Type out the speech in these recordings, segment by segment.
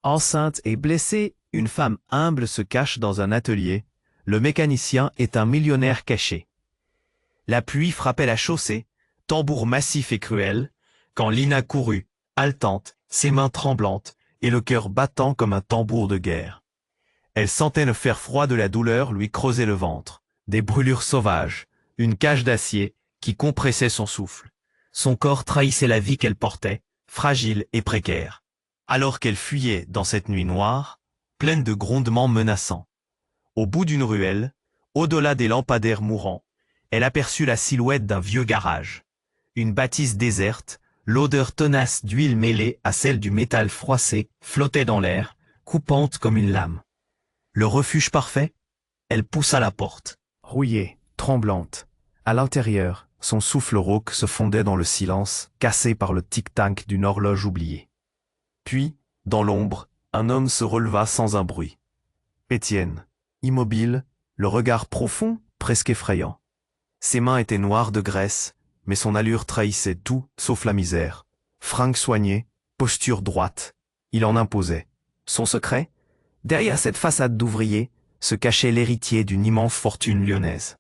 Enceinte et blessée, une femme humble se cache dans un atelier. Le mécanicien est un millionnaire caché. La pluie frappait la chaussée, tambour massif et cruel, quand Lina courut, haletante, ses mains tremblantes, et le cœur battant comme un tambour de guerre. Elle sentait le fer froid de la douleur lui creuser le ventre, des brûlures sauvages, une cage d'acier qui compressait son souffle. Son corps trahissait la vie qu'elle portait, fragile et précaire. Alors qu'elle fuyait dans cette nuit noire, pleine de grondements menaçants. Au bout d'une ruelle, au-delà des lampadaires mourants, elle aperçut la silhouette d'un vieux garage. Une bâtisse déserte, l'odeur tenace d'huile mêlée à celle du métal froissé flottait dans l'air, coupante comme une lame. Le refuge parfait? Elle poussa la porte. Rouillée, tremblante. À l'intérieur, son souffle rauque se fondait dans le silence, cassé par le tic-tac d'une horloge oubliée. Puis, dans l'ombre, un homme se releva sans un bruit. Étienne, immobile, le regard profond, presque effrayant. Ses mains étaient noires de graisse, mais son allure trahissait tout, sauf la misère. Fringues soignées, posture droite, il en imposait. Son secret? Derrière cette façade d'ouvrier, se cachait l'héritier d'une immense fortune lyonnaise.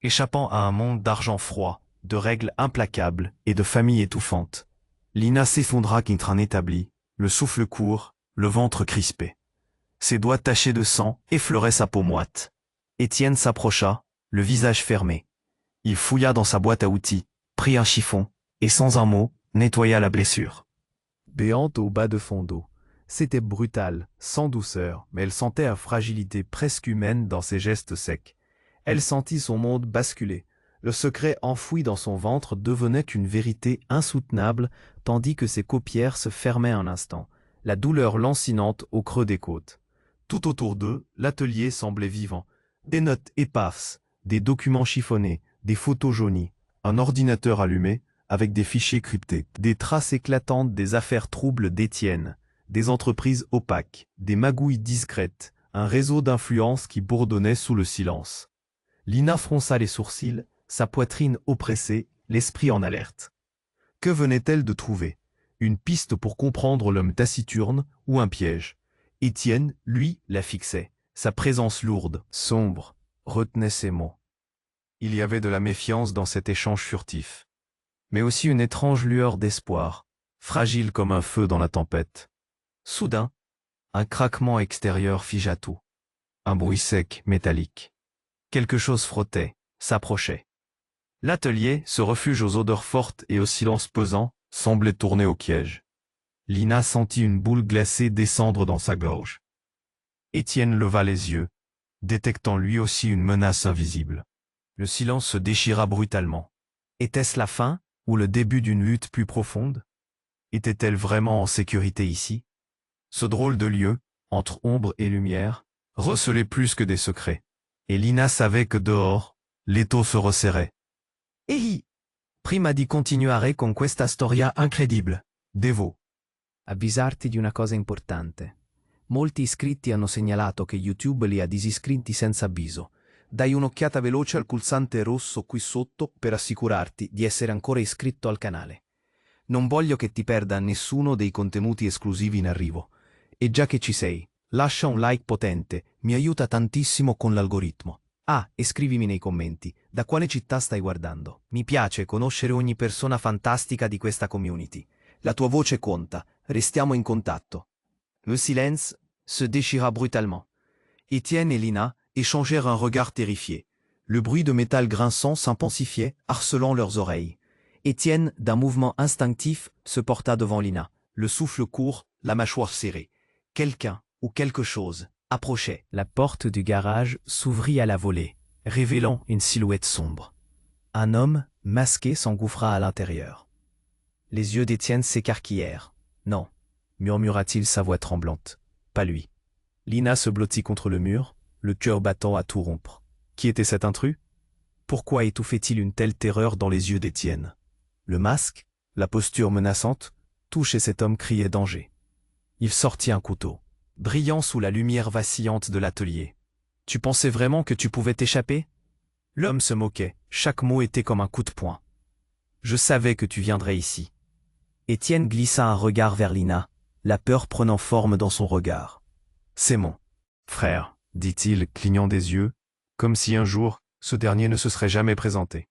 Échappant à un monde d'argent froid, de règles implacables et de familles étouffantes, Lina s'effondra contre un établi, le souffle court, le ventre crispé. Ses doigts tachés de sang effleuraient sa peau moite. Étienne s'approcha, le visage fermé. Il fouilla dans sa boîte à outils, prit un chiffon, et sans un mot, nettoya la blessure. Béante au bas de fond d'eau. C'était brutal, sans douceur, mais elle sentait la fragilité presque humaine dans ses gestes secs. Elle sentit son monde basculer. Le secret enfoui dans son ventre devenait une vérité insoutenable, tandis que ses paupières se fermaient un instant, la douleur lancinante au creux des côtes. Tout autour d'eux, l'atelier semblait vivant. Des notes éparses, des documents chiffonnés, des photos jaunies, un ordinateur allumé, avec des fichiers cryptés, des traces éclatantes des affaires troubles d'Étienne, des entreprises opaques, des magouilles discrètes, un réseau d'influence qui bourdonnait sous le silence. Lina fronça les sourcils, sa poitrine oppressée, l'esprit en alerte. Que venait-elle de trouver? Une piste pour comprendre l'homme taciturne ou un piège? Étienne, lui, la fixait. Sa présence lourde, sombre, retenait ses mots. Il y avait de la méfiance dans cet échange furtif, mais aussi une étrange lueur d'espoir, fragile comme un feu dans la tempête. Soudain, un craquement extérieur figea tout. Un bruit sec, métallique. Quelque chose frottait, s'approchait. L'atelier, ce refuge aux odeurs fortes et au silence pesant, semblait tourner au piège. Lina sentit une boule glacée descendre dans sa gorge. Étienne leva les yeux, détectant lui aussi une menace invisible. Le silence se déchira brutalement. Était-ce la fin, ou le début d'une lutte plus profonde? Était-elle vraiment en sécurité ici? Ce drôle de lieu, entre ombre et lumière, recelait plus que des secrets. Et Lina savait que dehors, l'étau se resserrait. Ehi! Prima di continuare con questa storia incredibile, devo avvisarti di una cosa importante. Molti iscritti hanno segnalato che YouTube li ha disiscritti senza avviso. Dai un'occhiata veloce al pulsante rosso qui sotto per assicurarti di essere ancora iscritto al canale. Non voglio che ti perda nessuno dei contenuti esclusivi in arrivo. E già che ci sei, lascia un like potente, mi aiuta tantissimo con l'algoritmo. Ah, e scrivimi nei commenti, da quale città stai guardando. Mi piace conoscere ogni persona fantastica di questa community. La tua voce conta, restiamo in contatto. Le silence se déchira brutalement. Étienne et Lina échangèrent un regard terrifié. Le bruit de métal grinçant s'intensifiait, harcelant leurs oreilles. Étienne, d'un mouvement instinctif, se porta devant Lina, le souffle court, la mâchoire serrée. Quelqu'un, ou quelque chose, approchait. La porte du garage s'ouvrit à la volée, révélant une silhouette sombre. Un homme, masqué, s'engouffra à l'intérieur. Les yeux d'Étienne s'écarquillèrent. Non, murmura-t-il sa voix tremblante. Pas lui. Lina se blottit contre le mur, le cœur battant à tout rompre. Qui était cet intrus? Pourquoi étouffait-il une telle terreur dans les yeux d'Étienne? Le masque, la posture menaçante, tout chez cet homme criait danger. Il sortit un couteau, brillant sous la lumière vacillante de l'atelier. « Tu pensais vraiment que tu pouvais t'échapper » L'homme se moquait, chaque mot était comme un coup de poing. « Je savais que tu viendrais ici. » Étienne glissa un regard vers Lina, la peur prenant forme dans son regard. C'est mon frère, dit-il, clignant des yeux, comme si un jour, ce dernier ne se serait jamais présenté.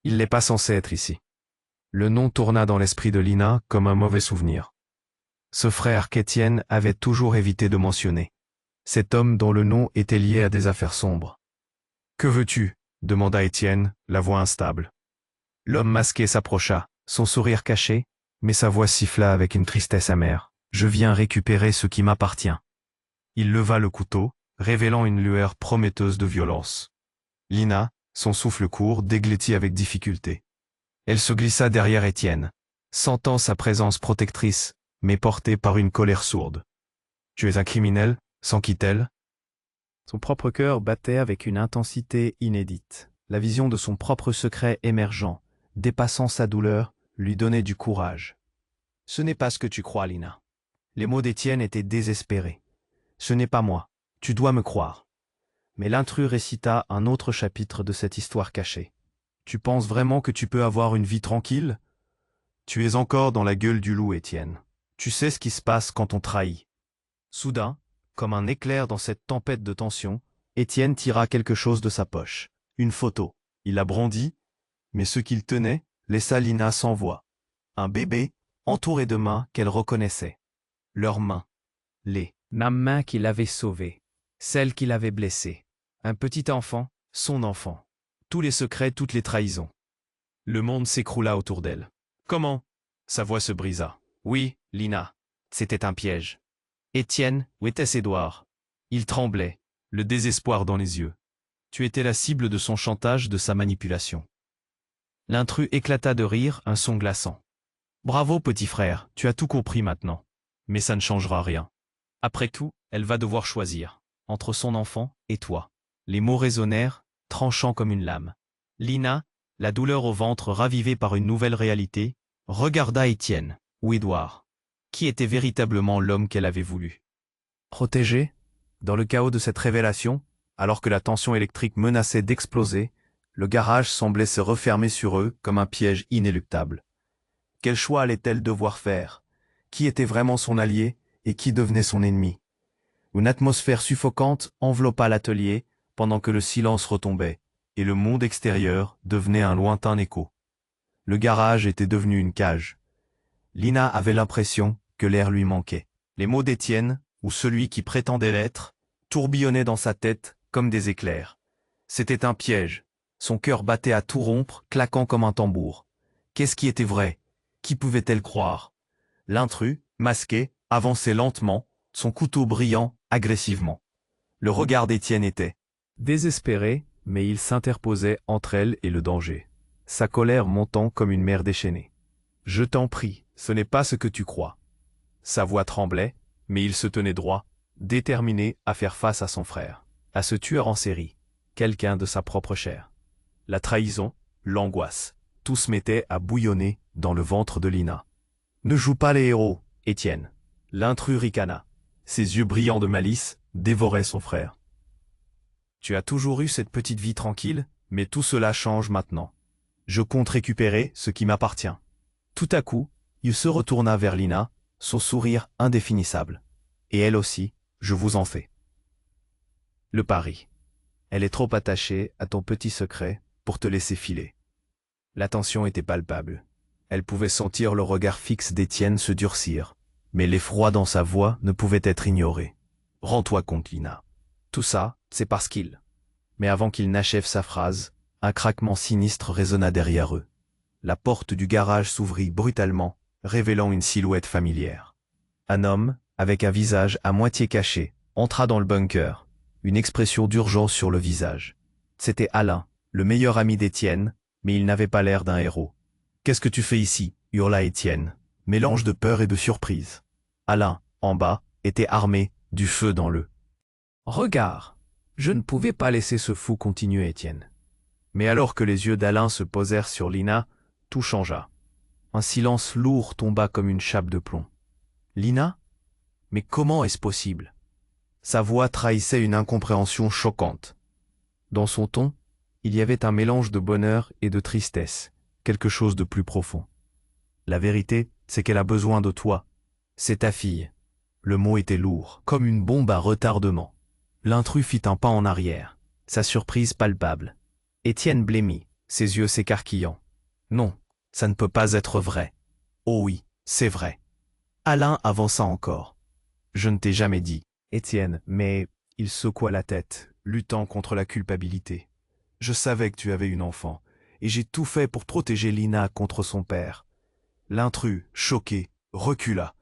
Il n'est pas censé être ici. Le nom tourna dans l'esprit de Lina comme un mauvais souvenir. Ce frère qu'Étienne avait toujours évité de mentionner. Cet homme dont le nom était lié à des affaires sombres. « Que veux-tu » demanda Étienne, la voix instable. L'homme masqué s'approcha, son sourire caché, mais sa voix siffla avec une tristesse amère. « Je viens récupérer ce qui m'appartient. » Il leva le couteau, révélant une lueur prometteuse de violence. Lina, son souffle court, déglutit avec difficulté. Elle se glissa derrière Étienne, sentant sa présence protectrice, mais portée par une colère sourde. « Tu es un criminel » s'enquit-elle. Son propre cœur battait avec une intensité inédite. La vision de son propre secret émergeant, dépassant sa douleur, lui donnait du courage. « Ce n'est pas ce que tu crois, Lina. » Les mots d'Étienne étaient désespérés. « Ce n'est pas moi. Tu dois me croire. » Mais l'intrus récita un autre chapitre de cette histoire cachée. « Tu penses vraiment que tu peux avoir une vie tranquille ? Tu es encore dans la gueule du loup, Étienne. Tu sais ce qui se passe quand on trahit. » Soudain, comme un éclair dans cette tempête de tension, Étienne tira quelque chose de sa poche. Une photo. Il la brandit, mais ce qu'il tenait laissa Lina sans voix. Un bébé, entouré de mains qu'elle reconnaissait. Leurs mains. Les mêmes mains qui l'avaient sauvée. Celles qui l'avaient blessée. Un petit enfant, son enfant. Tous les secrets, toutes les trahisons. Le monde s'écroula autour d'elle. Comment ? Sa voix se brisa. Oui, Lina, c'était un piège. Étienne, où était Édouard ? Il tremblait, le désespoir dans les yeux. Tu étais la cible de son chantage, de sa manipulation. L'intrus éclata de rire, un son glaçant. Bravo, petit frère, tu as tout compris maintenant. Mais ça ne changera rien. Après tout, elle va devoir choisir, entre son enfant et toi. Les mots résonnèrent, tranchants comme une lame. Lina, la douleur au ventre ravivée par une nouvelle réalité, regarda Étienne, ou Édouard. Qui était véritablement l'homme qu'elle avait voulu protéger? Dans le chaos de cette révélation, alors que la tension électrique menaçait d'exploser, le garage semblait se refermer sur eux comme un piège inéluctable. Quel choix allait-elle devoir faire? Qui était vraiment son allié et qui devenait son ennemi? Une atmosphère suffocante enveloppa l'atelier pendant que le silence retombait, et le monde extérieur devenait un lointain écho. Le garage était devenu une cage. Lina avait l'impression que l'air lui manquait. Les mots d'Étienne, ou celui qui prétendait l'être, tourbillonnaient dans sa tête comme des éclairs. C'était un piège. Son cœur battait à tout rompre, claquant comme un tambour. Qu'est-ce qui était vrai? Qui pouvait-elle croire? L'intrus, masqué, avançait lentement, son couteau brillant agressivement. Le regard d'Étienne était désespéré, mais il s'interposait entre elle et le danger, sa colère montant comme une mer déchaînée. « Je t'en prie, ce n'est pas ce que tu crois. » Sa voix tremblait, mais il se tenait droit, déterminé à faire face à son frère, à ce tueur en série, quelqu'un de sa propre chair. La trahison, l'angoisse, tout se mettait à bouillonner dans le ventre de Lina. « Ne joue pas les héros, Étienne. » L'intrus ricana. Ses yeux brillants de malice dévoraient son frère. « Tu as toujours eu cette petite vie tranquille, mais tout cela change maintenant. Je compte récupérer ce qui m'appartient. » Tout à coup, il se retourna vers Lina, son sourire indéfinissable. « Et elle aussi, je vous en fais. » Le pari. Elle est trop attachée à ton petit secret pour te laisser filer. La tension était palpable. Elle pouvait sentir le regard fixe d'Étienne se durcir, mais l'effroi dans sa voix ne pouvait être ignoré. « Rends-toi compte, Lina. Tout ça, c'est parce qu'il... » Mais avant qu'il n'achève sa phrase, un craquement sinistre résonna derrière eux. La porte du garage s'ouvrit brutalement, révélant une silhouette familière. Un homme, avec un visage à moitié caché, entra dans le bunker, une expression d'urgence sur le visage. C'était Alain, le meilleur ami d'Étienne, mais il n'avait pas l'air d'un héros. « Qu'est-ce que tu fais ici » hurla Étienne, mélange de peur et de surprise. Alain, en bas, était armé, du feu dans le regard. Je ne pouvais pas laisser ce fou continuer, Étienne. Mais alors que les yeux d'Alain se posèrent sur Lina, tout changea. Un silence lourd tomba comme une chape de plomb. Lina? Mais comment est-ce possible? Sa voix trahissait une incompréhension choquante. Dans son ton, il y avait un mélange de bonheur et de tristesse, quelque chose de plus profond. La vérité, c'est qu'elle a besoin de toi. C'est ta fille. Le mot était lourd, comme une bombe à retardement. L'intrus fit un pas en arrière, sa surprise palpable. Étienne blêmit, ses yeux s'écarquillant. Non, ça ne peut pas être vrai. Oh oui, c'est vrai. Alain avança encore. Je ne t'ai jamais dit, Étienne, mais il secoua la tête, luttant contre la culpabilité. Je savais que tu avais une enfant, et j'ai tout fait pour protéger Lina contre son père. L'intrus, choqué, recula.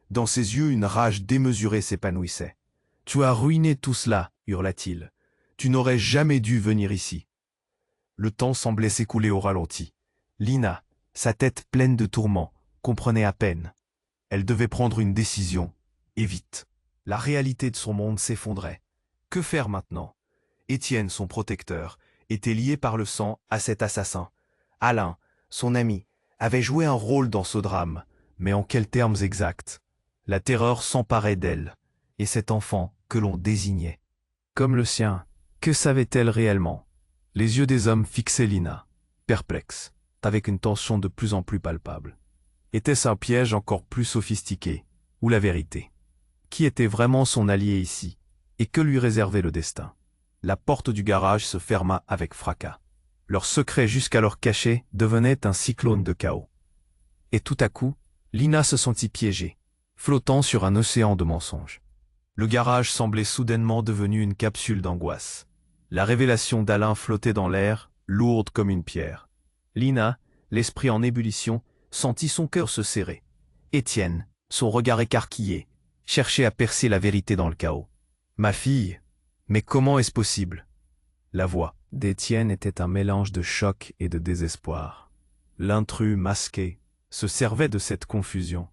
Dans ses yeux, une rage démesurée s'épanouissait. Tu as ruiné tout cela, hurla-t-il. Tu n'aurais jamais dû venir ici. Le temps semblait s'écouler au ralenti. Lina, sa tête pleine de tourments, comprenait à peine. Elle devait prendre une décision, et vite. La réalité de son monde s'effondrait. Que faire maintenant? Étienne, son protecteur, était lié par le sang à cet assassin. Alain, son ami, avait joué un rôle dans ce drame, mais en quels termes exacts? La terreur s'emparait d'elle, et cet enfant que l'on désignait. Comme le sien, que savait-elle réellement? Les yeux des hommes fixaient Lina, perplexe, avec une tension de plus en plus palpable. Était-ce un piège encore plus sophistiqué, ou la vérité? Qui était vraiment son allié ici, et que lui réservait le destin? La porte du garage se ferma avec fracas. Leur secret jusqu'alors caché devenait un cyclone de chaos. Et tout à coup, Lina se sentit piégée, flottant sur un océan de mensonges. Le garage semblait soudainement devenu une capsule d'angoisse. La révélation d'Alain flottait dans l'air, lourde comme une pierre. Lina, l'esprit en ébullition, sentit son cœur se serrer. Étienne, son regard écarquillé, cherchait à percer la vérité dans le chaos. « Ma fille, mais comment est-ce possible ?» La voix d'Étienne était un mélange de choc et de désespoir. L'intrus masqué se servait de cette confusion,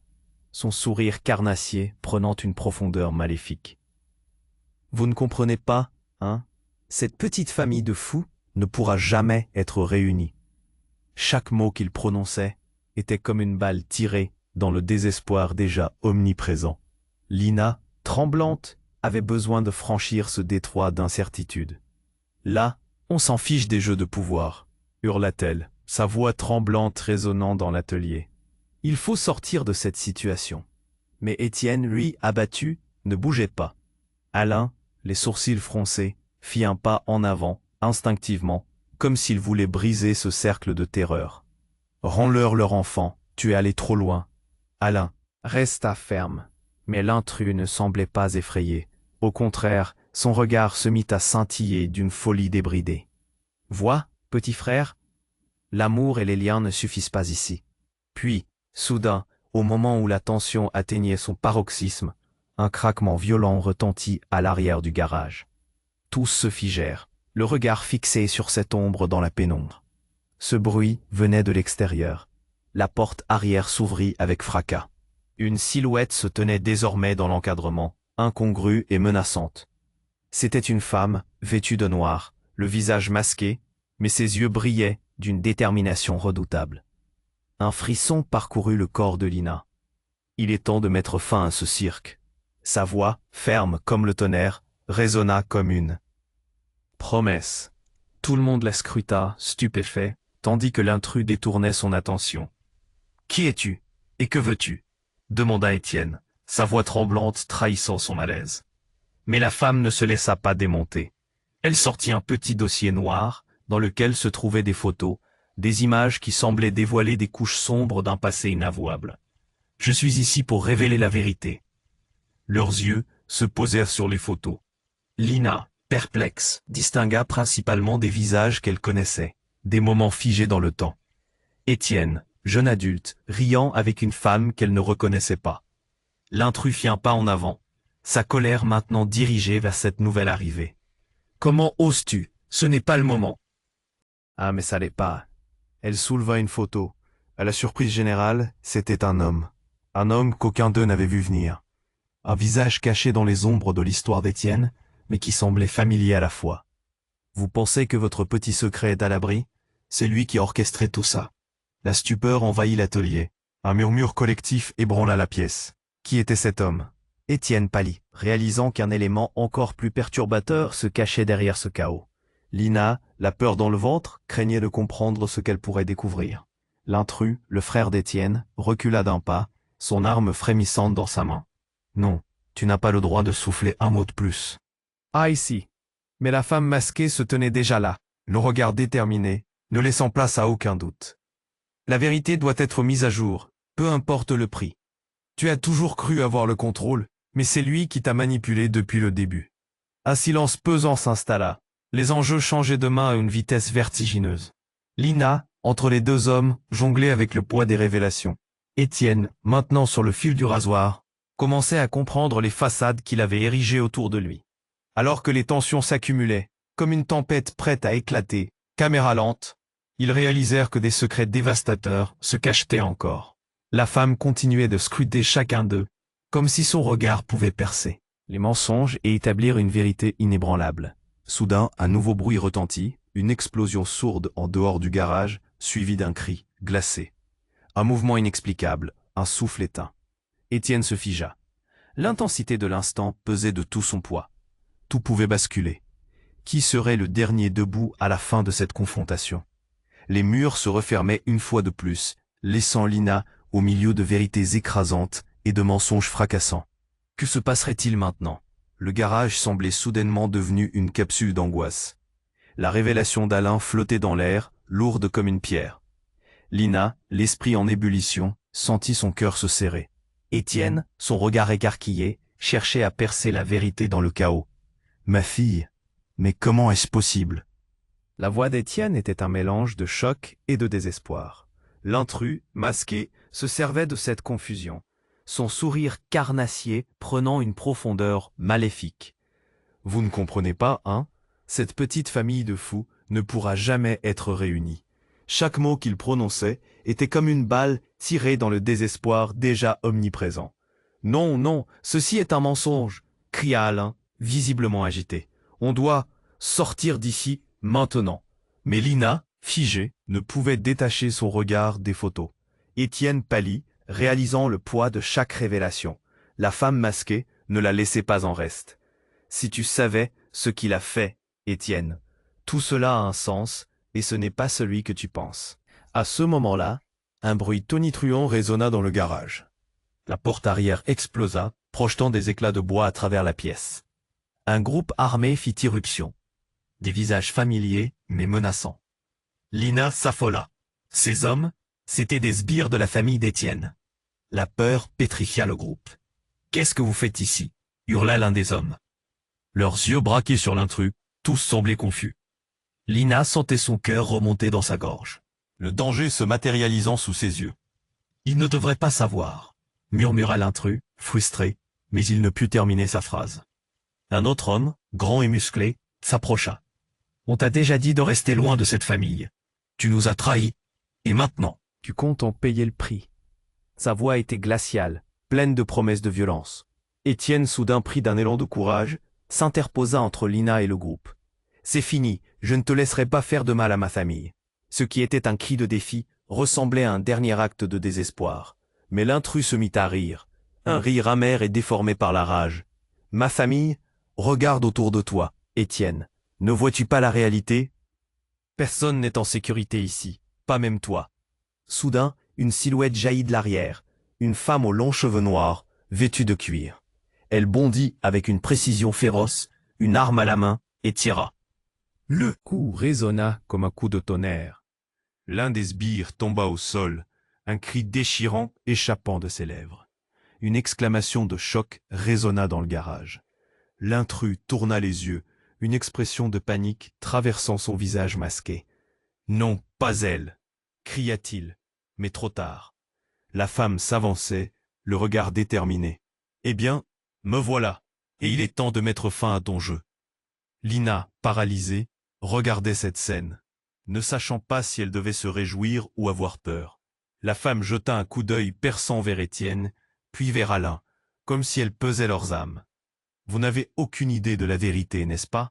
son sourire carnassier prenant une profondeur maléfique. « Vous ne comprenez pas, hein? Cette petite famille de fous ne pourra jamais être réunie. » Chaque mot qu'il prononçait était comme une balle tirée dans le désespoir déjà omniprésent. Lina, tremblante, avait besoin de franchir ce détroit d'incertitude. Là, on s'en fiche des jeux de pouvoir, hurla-t-elle, sa voix tremblante résonnant dans l'atelier. Il faut sortir de cette situation. Mais Étienne, lui, abattu, ne bougeait pas. Alain, les sourcils froncés, fit un pas en avant, instinctivement, comme s'il voulait briser ce cercle de terreur. « Rends-leur leur enfant, tu es allé trop loin. » Alain resta ferme, mais l'intrus ne semblait pas effrayé. Au contraire, son regard se mit à scintiller d'une folie débridée. « Vois, petit frère, l'amour et les liens ne suffisent pas ici. » Puis, soudain, au moment où la tension atteignait son paroxysme, un craquement violent retentit à l'arrière du garage. Tous se figèrent, le regard fixé sur cette ombre dans la pénombre. Ce bruit venait de l'extérieur. La porte arrière s'ouvrit avec fracas. Une silhouette se tenait désormais dans l'encadrement, incongrue et menaçante. C'était une femme, vêtue de noir, le visage masqué, mais ses yeux brillaient d'une détermination redoutable. Un frisson parcourut le corps de Lina. Il est temps de mettre fin à ce cirque. Sa voix, ferme comme le tonnerre, résonna comme une promesse. Tout le monde la scruta, stupéfait, tandis que l'intrus détournait son attention. « Qui es-tu? Et que veux-tu » demanda Étienne, sa voix tremblante trahissant son malaise. Mais la femme ne se laissa pas démonter. Elle sortit un petit dossier noir, dans lequel se trouvaient des photos, des images qui semblaient dévoiler des couches sombres d'un passé inavouable. « Je suis ici pour révéler la vérité. » Leurs yeux se posèrent sur les photos. Lina, perplexe, distingua principalement des visages qu'elle connaissait, des moments figés dans le temps. Étienne, jeune adulte, riant avec une femme qu'elle ne reconnaissait pas. L'intrus fit un pas en avant, sa colère maintenant dirigée vers cette nouvelle arrivée. « Comment oses-tu? Ce n'est pas le moment. » Ah, mais ça l'est pas. Elle souleva une photo. À la surprise générale, c'était un homme. Un homme qu'aucun d'eux n'avait vu venir. Un visage caché dans les ombres de l'histoire d'Étienne, mais qui semblait familier à la fois. Vous pensez que votre petit secret est à l'abri? C'est lui qui a orchestré tout ça. La stupeur envahit l'atelier. Un murmure collectif ébranla la pièce. Qui était cet homme? Étienne pâlit, réalisant qu'un élément encore plus perturbateur se cachait derrière ce chaos. Lina, la peur dans le ventre, craignait de comprendre ce qu'elle pourrait découvrir. L'intrus, le frère d'Étienne, recula d'un pas, son arme frémissante dans sa main. Non, tu n'as pas le droit de souffler un mot de plus. Ah ici. Mais la femme masquée se tenait déjà là, le regard déterminé, ne laissant place à aucun doute. La vérité doit être mise à jour, peu importe le prix. Tu as toujours cru avoir le contrôle, mais c'est lui qui t'a manipulé depuis le début. Un silence pesant s'installa. Les enjeux changeaient de main à une vitesse vertigineuse. Lina, entre les deux hommes, jonglait avec le poids des révélations. Étienne, maintenant sur le fil du rasoir, commençait à comprendre les façades qu'il avait érigées autour de lui. Alors que les tensions s'accumulaient, comme une tempête prête à éclater, caméra lente, ils réalisèrent que des secrets dévastateurs se cachetaient encore. La femme continuait de scruter chacun d'eux, comme si son regard pouvait percer les mensonges et établir une vérité inébranlable. Soudain, un nouveau bruit retentit, une explosion sourde en dehors du garage, suivie d'un cri, glacé. Un mouvement inexplicable, un souffle éteint. Étienne se figea. L'intensité de l'instant pesait de tout son poids. Tout pouvait basculer. Qui serait le dernier debout à la fin de cette confrontation? Les murs se refermaient une fois de plus, laissant Lina au milieu de vérités écrasantes et de mensonges fracassants. Que se passerait-il maintenant? Le garage semblait soudainement devenu une capsule d'angoisse. La révélation d'Alain flottait dans l'air, lourde comme une pierre. Lina, l'esprit en ébullition, sentit son cœur se serrer. Étienne, son regard écarquillé, cherchait à percer la vérité dans le chaos. « Ma fille, mais comment est-ce possible ?» La voix d'Étienne était un mélange de choc et de désespoir. L'intrus, masqué, se servait de cette confusion, son sourire carnassier prenant une profondeur maléfique. « Vous ne comprenez pas, hein? Cette petite famille de fous ne pourra jamais être réunie. » Chaque mot qu'il prononçait était comme une balle tirée dans le désespoir déjà omniprésent. « Non, non, ceci est un mensonge !» cria Alain, visiblement agité. « On doit sortir d'ici maintenant. » Mais Lina, figée, ne pouvait détacher son regard des photos. Étienne pâlit, réalisant le poids de chaque révélation. La femme masquée ne la laissait pas en reste. « Si tu savais ce qu'il a fait, Étienne, tout cela a un sens, et ce n'est pas celui que tu penses. » À ce moment-là, un bruit tonitruant résonna dans le garage. La porte arrière explosa, projetant des éclats de bois à travers la pièce. Un groupe armé fit irruption. Des visages familiers, mais menaçants. Lina s'affola. Ces hommes, c'étaient des sbires de la famille d'Étienne. La peur pétrifia le groupe. « Qu'est-ce que vous faites ici ?» hurla l'un des hommes. Leurs yeux braqués sur l'intrus, tous semblaient confus. Lina sentait son cœur remonter dans sa gorge, le danger se matérialisant sous ses yeux. « Il ne devrait pas savoir », murmura l'intrus, frustré, mais il ne put terminer sa phrase. Un autre homme, grand et musclé, s'approcha. « On t'a déjà dit de rester loin de cette famille. Tu nous as trahis. Et maintenant, tu comptes en payer le prix. » Sa voix était glaciale, pleine de promesses de violence. Étienne, soudain pris d'un élan de courage, s'interposa entre Lina et le groupe. « C'est fini, je ne te laisserai pas faire de mal à ma famille. » Ce qui était un cri de défi ressemblait à un dernier acte de désespoir. Mais l'intrus se mit à rire, un rire amer et déformé par la rage. « Ma famille, regarde autour de toi, Étienne. Ne vois-tu pas la réalité? Personne n'est en sécurité ici, pas même toi. » Soudain, une silhouette jaillit de l'arrière, une femme aux longs cheveux noirs, vêtue de cuir. Elle bondit avec une précision féroce, une arme à la main, et tira. Le coup résonna comme un coup de tonnerre. L'un des sbires tomba au sol, un cri déchirant échappant de ses lèvres. Une exclamation de choc résonna dans le garage. L'intrus tourna les yeux, une expression de panique traversant son visage masqué. « Non, pas elle !» cria-t-il, mais trop tard. La femme s'avançait, le regard déterminé. « Eh bien, me voilà, et il est temps de mettre fin à ton jeu. » Lina, paralysée, regardait cette scène, ne sachant pas si elle devait se réjouir ou avoir peur. La femme jeta un coup d'œil perçant vers Étienne, puis vers Alain, comme si elle pesait leurs âmes. « Vous n'avez aucune idée de la vérité, n'est-ce pas ?»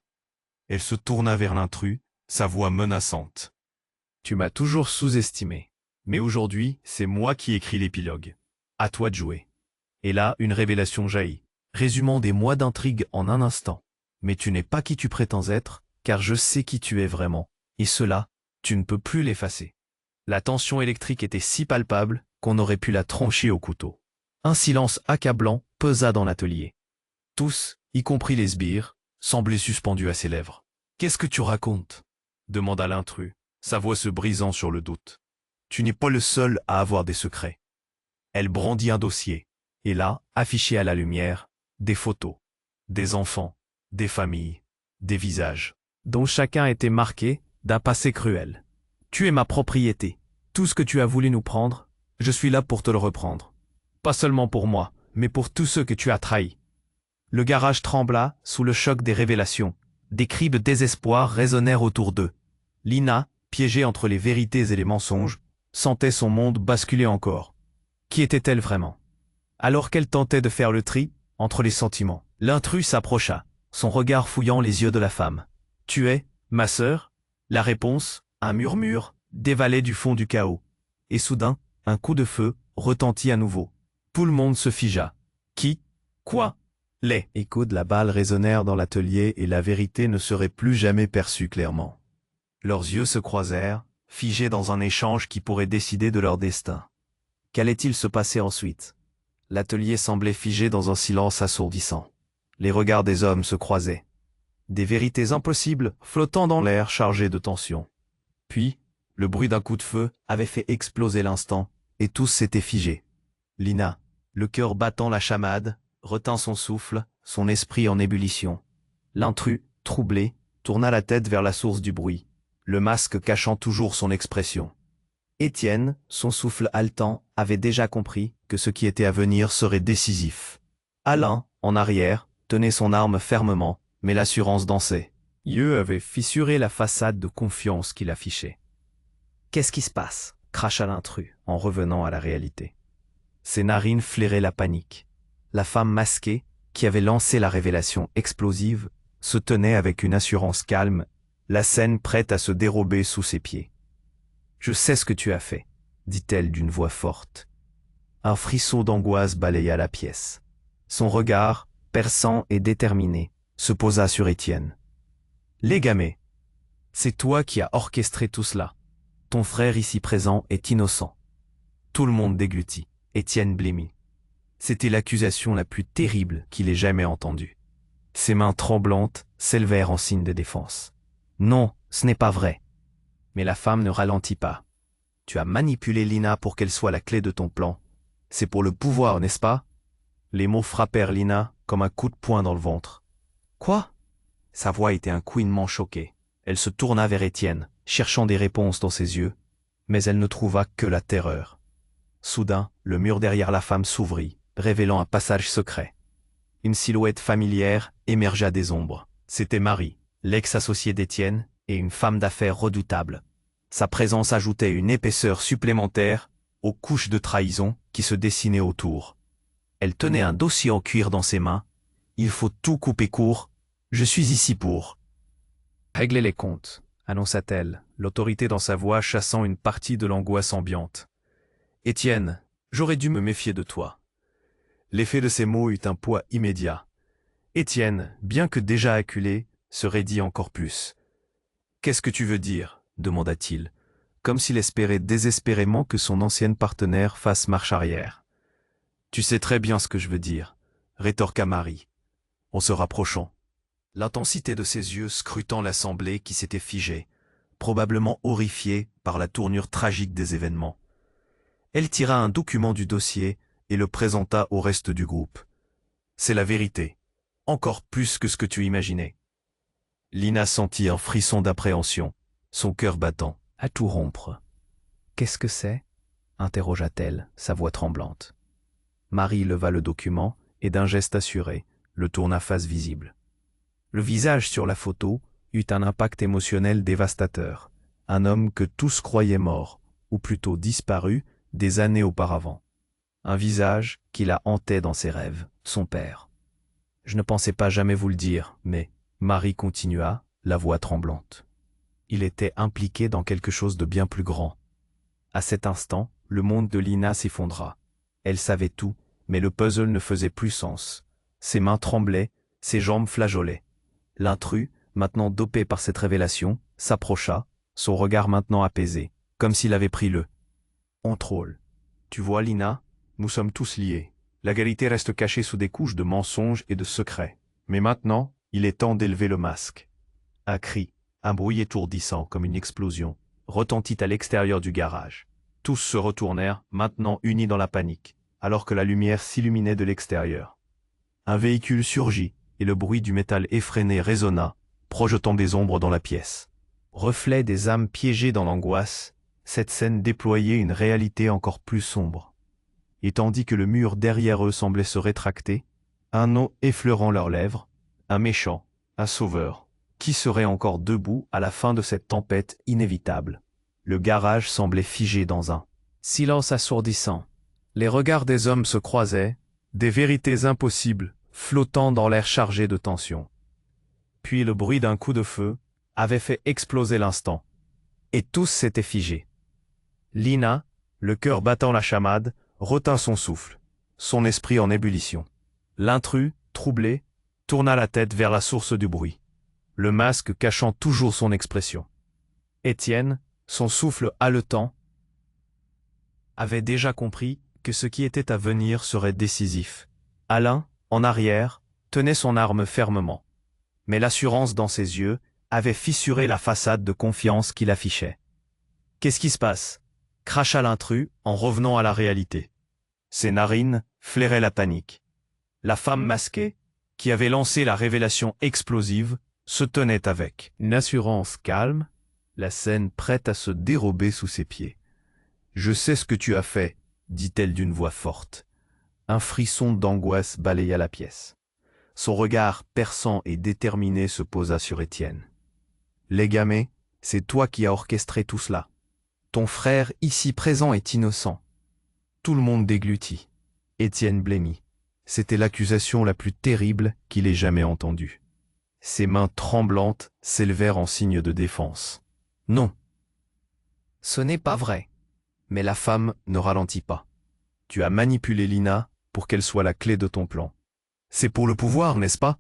Elle se tourna vers l'intrus, sa voix menaçante. « Tu m'as toujours sous-estimé, mais aujourd'hui, c'est moi qui écris l'épilogue. À toi de jouer. » Et là, une révélation jaillit, résumant des mois d'intrigue en un instant. « Mais tu n'es pas qui tu prétends être, car je sais qui tu es vraiment, et cela, tu ne peux plus l'effacer. » La tension électrique était si palpable qu'on aurait pu la trancher au couteau. Un silence accablant pesa dans l'atelier. Tous, y compris les sbires, semblaient suspendus à ses lèvres. « Qu'est-ce que tu racontes ?» demanda l'intrus, sa voix se brisant sur le doute. « Tu n'es pas le seul à avoir des secrets. » Elle brandit un dossier, et là, affichés à la lumière, des photos, des enfants, des familles, des visages, dont chacun était marqué d'un passé cruel. « Tu es ma propriété. Tout ce que tu as voulu nous prendre, je suis là pour te le reprendre. Pas seulement pour moi, mais pour tous ceux que tu as trahis. » Le garage trembla sous le choc des révélations. Des cris de désespoir résonnèrent autour d'eux. Lina, piégée entre les vérités et les mensonges, sentait son monde basculer encore. Qui était-elle vraiment? Alors qu'elle tentait de faire le tri entre les sentiments, l'intrus s'approcha, son regard fouillant les yeux de la femme. « Tu es, ma sœur ?» La réponse, un murmure, dévalait du fond du chaos. Et soudain, un coup de feu retentit à nouveau. Tout le monde se figea. Qui? Quoi? Les échos de la balle résonnèrent dans l'atelier et la vérité ne serait plus jamais perçue clairement. Leurs yeux se croisèrent, figés dans un échange qui pourrait décider de leur destin. Qu'allait-il se passer ensuite? L'atelier semblait figé dans un silence assourdissant. Les regards des hommes se croisaient. Des vérités impossibles flottant dans l'air chargé de tension. Puis, le bruit d'un coup de feu avait fait exploser l'instant, et tous s'étaient figés. Lina, le cœur battant la chamade, retint son souffle, son esprit en ébullition. L'intrus, troublé, tourna la tête vers la source du bruit, le masque cachant toujours son expression. Étienne, son souffle haletant, avait déjà compris que ce qui était à venir serait décisif. Alain, en arrière, tenait son arme fermement, mais l'assurance dansait. Yeux avait fissuré la façade de confiance qu'il affichait. « Qu'est-ce qui se passe ?» cracha l'intrus, en revenant à la réalité. Ses narines flairaient la panique. La femme masquée, qui avait lancé la révélation explosive, se tenait avec une assurance calme, la scène prête à se dérober sous ses pieds. « Je sais ce que tu as fait, » dit-elle d'une voix forte. Un frisson d'angoisse balaya la pièce. Son regard, perçant et déterminé, se posa sur Étienne. « L'égamé, c'est toi qui as orchestré tout cela. Ton frère ici présent est innocent. » Tout le monde déglutit. Étienne blêmit. C'était l'accusation la plus terrible qu'il ait jamais entendue. Ses mains tremblantes s'élevèrent en signe de défense. « Non, ce n'est pas vrai. » Mais la femme ne ralentit pas. « Tu as manipulé Lina pour qu'elle soit la clé de ton plan. C'est pour le pouvoir, n'est-ce pas ?» Les mots frappèrent Lina comme un coup de poing dans le ventre. « Quoi ?» Sa voix était un couinement choqué. Elle se tourna vers Étienne, cherchant des réponses dans ses yeux, mais elle ne trouva que la terreur. Soudain, le mur derrière la femme s'ouvrit, révélant un passage secret. Une silhouette familière émergea des ombres. C'était Marie, l'ex-associée d'Étienne, et une femme d'affaires redoutable. Sa présence ajoutait une épaisseur supplémentaire aux couches de trahison qui se dessinaient autour. Elle tenait un dossier en cuir dans ses mains. « Il faut tout couper court. Je suis ici pour... » « Régler les comptes », annonça-t-elle, l'autorité dans sa voix chassant une partie de l'angoisse ambiante. « Étienne, j'aurais dû me méfier de toi. » L'effet de ces mots eut un poids immédiat. Étienne, bien que déjà acculé, se raidit encore plus. « Qu'est-ce que tu veux dire ?» demanda-t-il, comme s'il espérait désespérément que son ancienne partenaire fasse marche arrière. « Tu sais très bien ce que je veux dire, » rétorqua Marie, en se rapprochant. L'intensité de ses yeux scrutant l'assemblée qui s'était figée, probablement horrifiée par la tournure tragique des événements. Elle tira un document du dossier et le présenta au reste du groupe. « C'est la vérité, encore plus que ce que tu imaginais. » Lina sentit un frisson d'appréhension, son cœur battant, à tout rompre. « Qu'est-ce que c'est ?» interrogea-t-elle, sa voix tremblante. Marie leva le document et d'un geste assuré, le tourna face visible. Le visage sur la photo eut un impact émotionnel dévastateur. Un homme que tous croyaient mort, ou plutôt disparu, des années auparavant. Un visage qui la hantait dans ses rêves, son père. « Je ne pensais pas jamais vous le dire, mais... » Marie continua, la voix tremblante. Il était impliqué dans quelque chose de bien plus grand. À cet instant, le monde de Lina s'effondra. Elle savait tout, mais le puzzle ne faisait plus sens. Ses mains tremblaient, ses jambes flageolaient. L'intrus, maintenant dopé par cette révélation, s'approcha, son regard maintenant apaisé, comme s'il avait pris le contrôle. « Tu vois, Lina, nous sommes tous liés. La vérité reste cachée sous des couches de mensonges et de secrets. Mais maintenant, il est temps d'élever le masque. Un cri, un bruit étourdissant comme une explosion, retentit à l'extérieur du garage. Tous se retournèrent, maintenant unis dans la panique, alors que la lumière s'illuminait de l'extérieur. Un véhicule surgit, et le bruit du métal effréné résonna, projetant des ombres dans la pièce. Reflet des âmes piégées dans l'angoisse, cette scène déployait une réalité encore plus sombre. Et tandis que le mur derrière eux semblait se rétracter, un nom effleurant leurs lèvres, un méchant, un sauveur, qui serait encore debout à la fin de cette tempête inévitable. Le garage semblait figé dans un silence assourdissant. Les regards des hommes se croisaient, des vérités impossibles, flottant dans l'air chargé de tension. Puis le bruit d'un coup de feu avait fait exploser l'instant. Et tous s'étaient figés. Lina, le cœur battant la chamade, retint son souffle, son esprit en ébullition. L'intrus, troublé, tourna la tête vers la source du bruit, le masque cachant toujours son expression. Étienne, son souffle haletant, avait déjà compris que ce qui était à venir serait décisif. Alain, en arrière, tenait son arme fermement. Mais l'assurance dans ses yeux avait fissuré la façade de confiance qu'il affichait. « Qu'est-ce qui se passe ?» cracha l'intrus en revenant à la réalité. Ses narines flairaient la panique. La femme masquée, qui avait lancé la révélation explosive, se tenait avec une assurance calme, la scène prête à se dérober sous ses pieds. « Je sais ce que tu as fait, » dit-elle d'une voix forte. Un frisson d'angoisse balaya la pièce. Son regard perçant et déterminé se posa sur Étienne. « Légamé, c'est toi qui as orchestré tout cela. Ton frère ici présent est innocent. » Tout le monde déglutit. Étienne blêmit. C'était l'accusation la plus terrible qu'il ait jamais entendue. Ses mains tremblantes s'élevèrent en signe de défense. « Non. Ce n'est pas vrai. » Mais la femme ne ralentit pas. « Tu as manipulé Lina pour qu'elle soit la clé de ton plan. C'est pour le pouvoir, n'est-ce pas ?»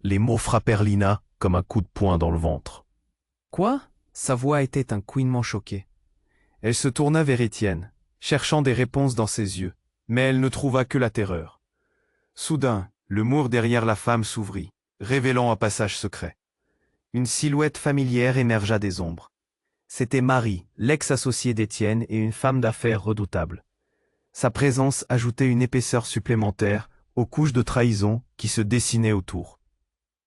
Les mots frappèrent Lina comme un coup de poing dans le ventre. « Quoi ?» Sa voix était un couinement choqué. Elle se tourna vers Étienne, cherchant des réponses dans ses yeux, mais elle ne trouva que la terreur. Soudain, le mur derrière la femme s'ouvrit, révélant un passage secret. Une silhouette familière émergea des ombres. C'était Marie, l'ex-associée d'Étienne et une femme d'affaires redoutable. Sa présence ajoutait une épaisseur supplémentaire aux couches de trahison qui se dessinaient autour.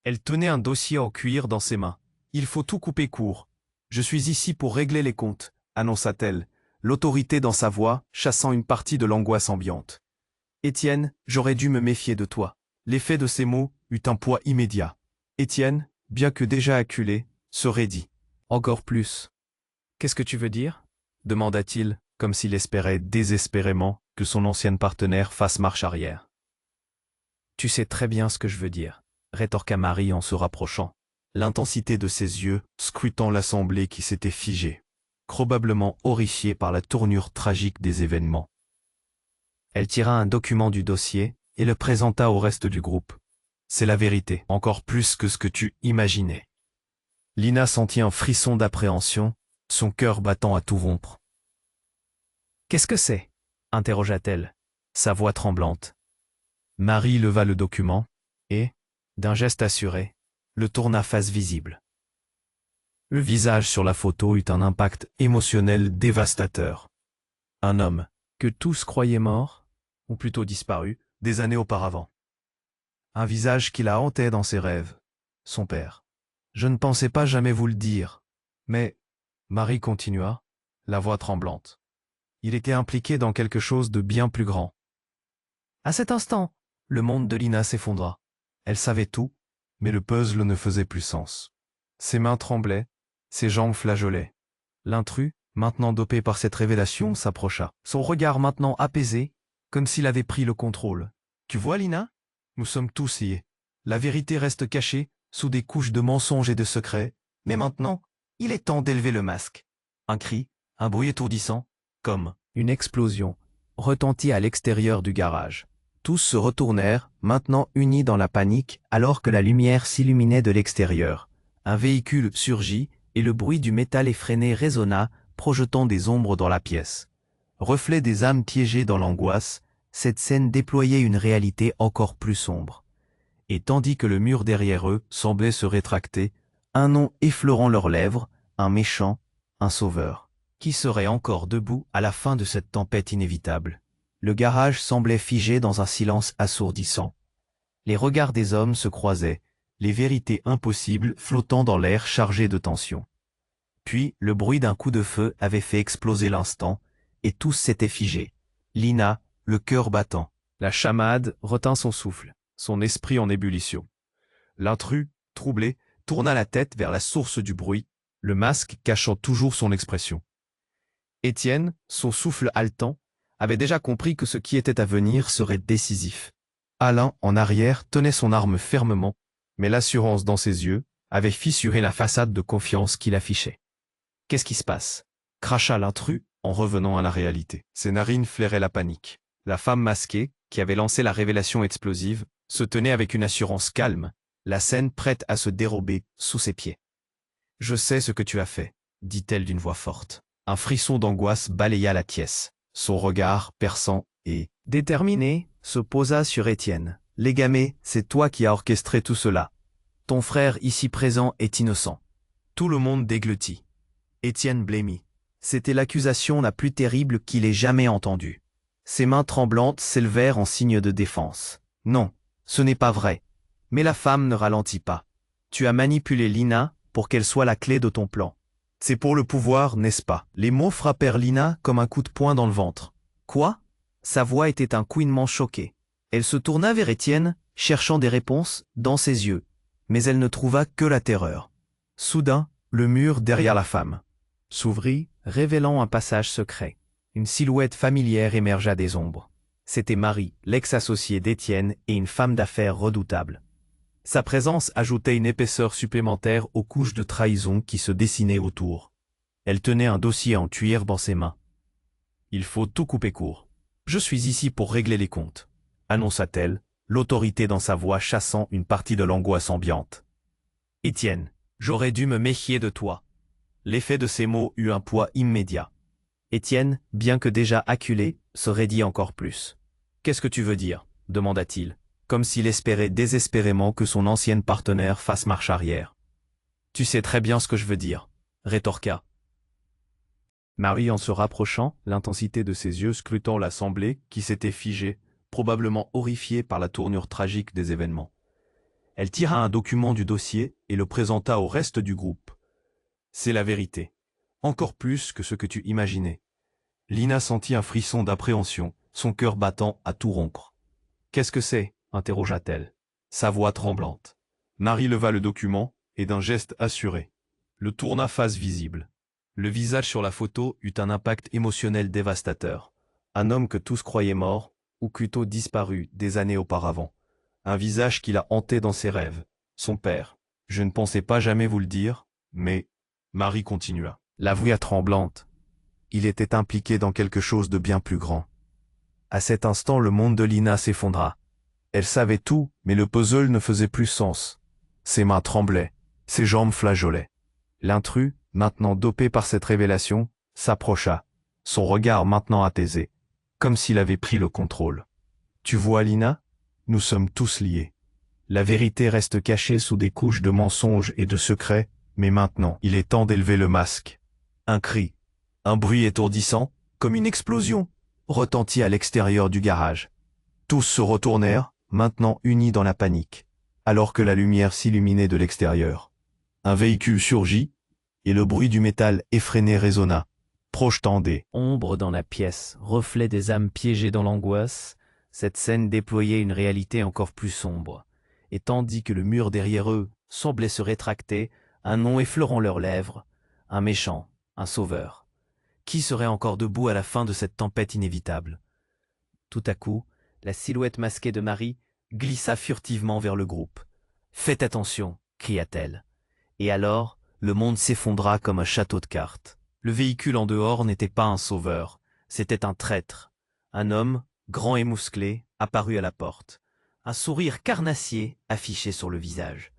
Elle tenait un dossier en cuir dans ses mains. « Il faut tout couper court. Je suis ici pour régler les comptes, » annonça-t-elle, l'autorité dans sa voix, chassant une partie de l'angoisse ambiante. « Étienne, j'aurais dû me méfier de toi. » L'effet de ces mots eut un poids immédiat. Étienne, bien que déjà acculé, se raidit. « Encore plus. »« Qu'est-ce que tu veux dire ?» demanda-t-il, comme s'il espérait désespérément que son ancienne partenaire fasse marche arrière. « Tu sais très bien ce que je veux dire, » rétorqua Marie en se rapprochant, l'intensité de ses yeux scrutant l'assemblée qui s'était figée, probablement horrifiée par la tournure tragique des événements. Elle tira un document du dossier et le présenta au reste du groupe. « C'est la vérité, encore plus que ce que tu imaginais. » Lina sentit un frisson d'appréhension, son cœur battant à tout rompre. « Qu'est-ce que c'est ?» interrogea-t-elle, sa voix tremblante. Marie leva le document et, d'un geste assuré, le tourna face visible. Le visage sur la photo eut un impact émotionnel dévastateur. Un homme, que tous croyaient mort, ou plutôt disparu, des années auparavant. Un visage qui la hantait dans ses rêves, son père. « Je ne pensais pas jamais vous le dire, mais... » Marie continua, la voix tremblante. Il était impliqué dans quelque chose de bien plus grand. À cet instant, le monde de Lina s'effondra. Elle savait tout, mais le puzzle ne faisait plus sens. Ses mains tremblaient, ses jambes flageolaient. L'intrus, maintenant dopé par cette révélation, s'approcha. Son regard maintenant apaisé, comme s'il avait pris le contrôle. « Tu vois, Lina ? Nous sommes tous liés. La vérité reste cachée, sous des couches de mensonges et de secrets, mais maintenant, il est temps d'élever le masque. » Un cri, un bruit étourdissant, comme une explosion, retentit à l'extérieur du garage. Tous se retournèrent, maintenant unis dans la panique, alors que la lumière s'illuminait de l'extérieur. Un véhicule surgit, et le bruit du métal effréné résonna, projetant des ombres dans la pièce. Reflet des âmes piégées dans l'angoisse, cette scène déployait une réalité encore plus sombre. Et tandis que le mur derrière eux semblait se rétracter, un nom effleurant leurs lèvres, un méchant, un sauveur. Qui serait encore debout à la fin de cette tempête inévitable? Le garage semblait figé dans un silence assourdissant. Les regards des hommes se croisaient, les vérités impossibles flottant dans l'air chargé de tension. Puis, le bruit d'un coup de feu avait fait exploser l'instant, et tous s'étaient figés. Lina, le cœur battant. La chamade retint son souffle, son esprit en ébullition. L'intrus, troublé, tourna la tête vers la source du bruit, le masque cachant toujours son expression. Étienne, son souffle haletant, avait déjà compris que ce qui était à venir serait décisif. Alain, en arrière, tenait son arme fermement, mais l'assurance dans ses yeux avait fissuré la façade de confiance qu'il affichait. « Qu'est-ce qui se passe ?» cracha l'intrus en revenant à la réalité. Ses narines flairaient la panique. La femme masquée, qui avait lancé la révélation explosive, se tenait avec une assurance calme, la scène prête à se dérober sous ses pieds. « Je sais ce que tu as fait, » dit-elle d'une voix forte. Un frisson d'angoisse balaya la pièce. Son regard, perçant et déterminé, se posa sur Étienne. « Légamé, c'est toi qui as orchestré tout cela. Ton frère ici présent est innocent. » Tout le monde déglutit. Étienne blêmit. C'était l'accusation la plus terrible qu'il ait jamais entendue. Ses mains tremblantes s'élevèrent en signe de défense. « Non, ce n'est pas vrai. » Mais la femme ne ralentit pas. « Tu as manipulé Lina pour qu'elle soit la clé de ton plan. C'est pour le pouvoir, n'est-ce pas ?» Les mots frappèrent Lina comme un coup de poing dans le ventre. « Quoi ?» Sa voix était un couinement choqué. Elle se tourna vers Étienne, cherchant des réponses dans ses yeux. Mais elle ne trouva que la terreur. Soudain, le mur derrière la femme s'ouvrit, révélant un passage secret. Une silhouette familière émergea des ombres. C'était Marie, l'ex-associée d'Étienne et une femme d'affaires redoutable. Sa présence ajoutait une épaisseur supplémentaire aux couches de trahison qui se dessinaient autour. Elle tenait un dossier en cuir dans ses mains. « Il faut tout couper court. Je suis ici pour régler les comptes, » annonça-t-elle, l'autorité dans sa voix chassant une partie de l'angoisse ambiante. « Étienne, j'aurais dû me méfier de toi. » L'effet de ces mots eut un poids immédiat. Étienne, bien que déjà acculé, se raidit encore plus. « Qu'est-ce que tu veux dire ?» demanda-t-il, comme s'il espérait désespérément que son ancienne partenaire fasse marche arrière. « Tu sais très bien ce que je veux dire, » rétorqua Marie en se rapprochant, l'intensité de ses yeux scrutant l'assemblée qui s'était figée, probablement horrifiée par la tournure tragique des événements. Elle tira un document du dossier et le présenta au reste du groupe. « C'est la vérité. Encore plus que ce que tu imaginais. » Lina sentit un frisson d'appréhension, son cœur battant à tout rompre. « Qu'est-ce que c'est ?» interrogea-t-elle, sa voix tremblante. Marie leva le document et d'un geste assuré, le tourna face visible. Le visage sur la photo eut un impact émotionnel dévastateur. Un homme que tous croyaient mort, ou plutôt disparu des années auparavant. Un visage qui l'a hanté dans ses rêves. Son père. « Je ne pensais pas jamais vous le dire, mais... » Marie continua. La voix tremblante. Il était impliqué dans quelque chose de bien plus grand. À cet instant, le monde de Lina s'effondra. Elle savait tout, mais le puzzle ne faisait plus sens. Ses mains tremblaient, ses jambes flageolaient. L'intrus, maintenant dopé par cette révélation, s'approcha, son regard maintenant apaisé, comme s'il avait pris le contrôle. « Tu vois, Lina, nous sommes tous liés. La vérité reste cachée sous des couches de mensonges et de secrets, mais maintenant, il est temps d'élever le masque. » Un cri, un bruit étourdissant, comme une explosion, retentit à l'extérieur du garage. Tous se retournèrent, maintenant unis dans la panique, alors que la lumière s'illuminait de l'extérieur. Un véhicule surgit, et le bruit du métal effréné résonna, projetant des ombres dans la pièce, reflet des âmes piégées dans l'angoisse. Cette scène déployait une réalité encore plus sombre. Et tandis que le mur derrière eux semblait se rétracter, un nom effleurant leurs lèvres, un méchant, un sauveur. Qui serait encore debout à la fin de cette tempête inévitable? Tout à coup, la silhouette masquée de Marie glissa furtivement vers le groupe. « Faites attention !» cria-t-elle. Et alors, le monde s'effondra comme un château de cartes. Le véhicule en dehors n'était pas un sauveur, c'était un traître. Un homme, grand et musclé, apparut à la porte. Un sourire carnassier affiché sur le visage.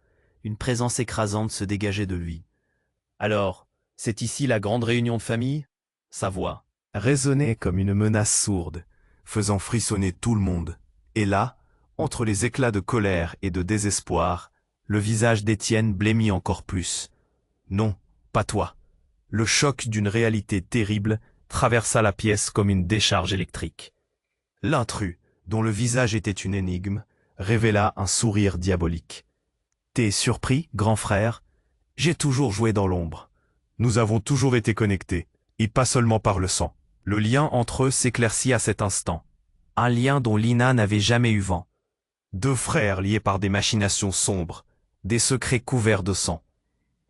Une présence écrasante se dégageait de lui. « Alors, c'est ici la grande réunion de famille ?» Sa voix résonnait comme une menace sourde. faisant frissonner tout le monde. Et là, entre les éclats de colère et de désespoir, le visage d'Étienne blêmit encore plus. Non, pas toi. Le choc d'une réalité terrible traversa la pièce comme une décharge électrique. L'intrus, dont le visage était une énigme, révéla un sourire diabolique. « T'es surpris, grand frère? J'ai toujours joué dans l'ombre. Nous avons toujours été connectés, et pas seulement par le sang. » Le lien entre eux s'éclaircit à cet instant. Un lien dont Lina n'avait jamais eu vent. Deux frères liés par des machinations sombres, des secrets couverts de sang.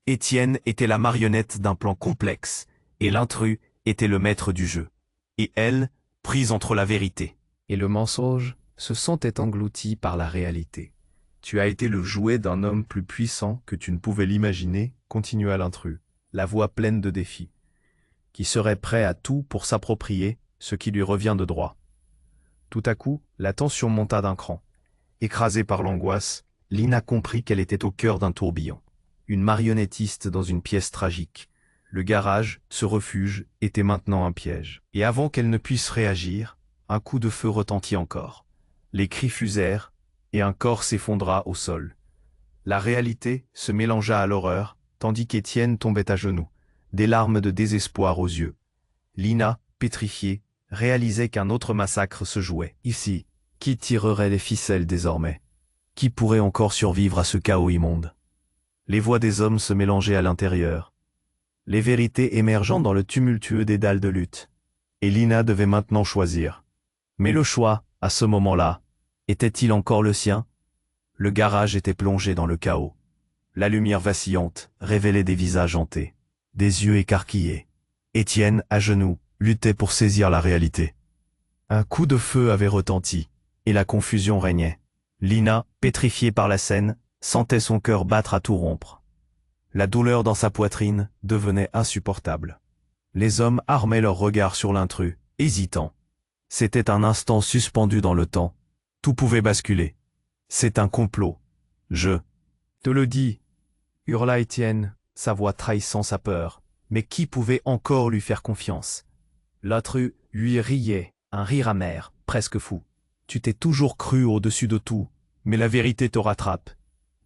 Étienne était la marionnette d'un plan complexe, et l'intrus était le maître du jeu. Et elle, prise entre la vérité et le mensonge, se sentait englouti par la réalité. Tu as été le jouet d'un homme plus puissant que tu ne pouvais l'imaginer, continua l'intrus, la voix pleine de défi, qui serait prêt à tout pour s'approprier ce qui lui revient de droit. Tout à coup, la tension monta d'un cran. Écrasée par l'angoisse, Lina comprit qu'elle était au cœur d'un tourbillon. Une marionnettiste dans une pièce tragique. Le garage, ce refuge, était maintenant un piège. Et avant qu'elle ne puisse réagir, un coup de feu retentit encore. Les cris fusèrent, et un corps s'effondra au sol. La réalité se mélangea à l'horreur, tandis qu'Étienne tombait à genoux, des larmes de désespoir aux yeux. Lina, pétrifiée, réalisait qu'un autre massacre se jouait. Ici, qui tirerait les ficelles désormais? Qui pourrait encore survivre à ce chaos immonde? Les voix des hommes se mélangeaient à l'intérieur, les vérités émergeant dans le tumultueux dédale de lutte. Et Lina devait maintenant choisir. Mais le choix, à ce moment-là, était-il encore le sien? Le garage était plongé dans le chaos. La lumière vacillante révélait des visages hantés, des yeux écarquillés. Étienne, à genoux, luttait pour saisir la réalité. Un coup de feu avait retenti, et la confusion régnait. Lina, pétrifiée par la scène, sentait son cœur battre à tout rompre. La douleur dans sa poitrine devenait insupportable. Les hommes armaient leurs regards sur l'intrus, hésitants. C'était un instant suspendu dans le temps. Tout pouvait basculer. C'est un complot. Je te le dis, hurla Étienne, sa voix trahissant sa peur. Mais qui pouvait encore lui faire confiance? L'intrus lui riait, un rire amer, presque fou. Tu t'es toujours cru au-dessus de tout, mais la vérité te rattrape.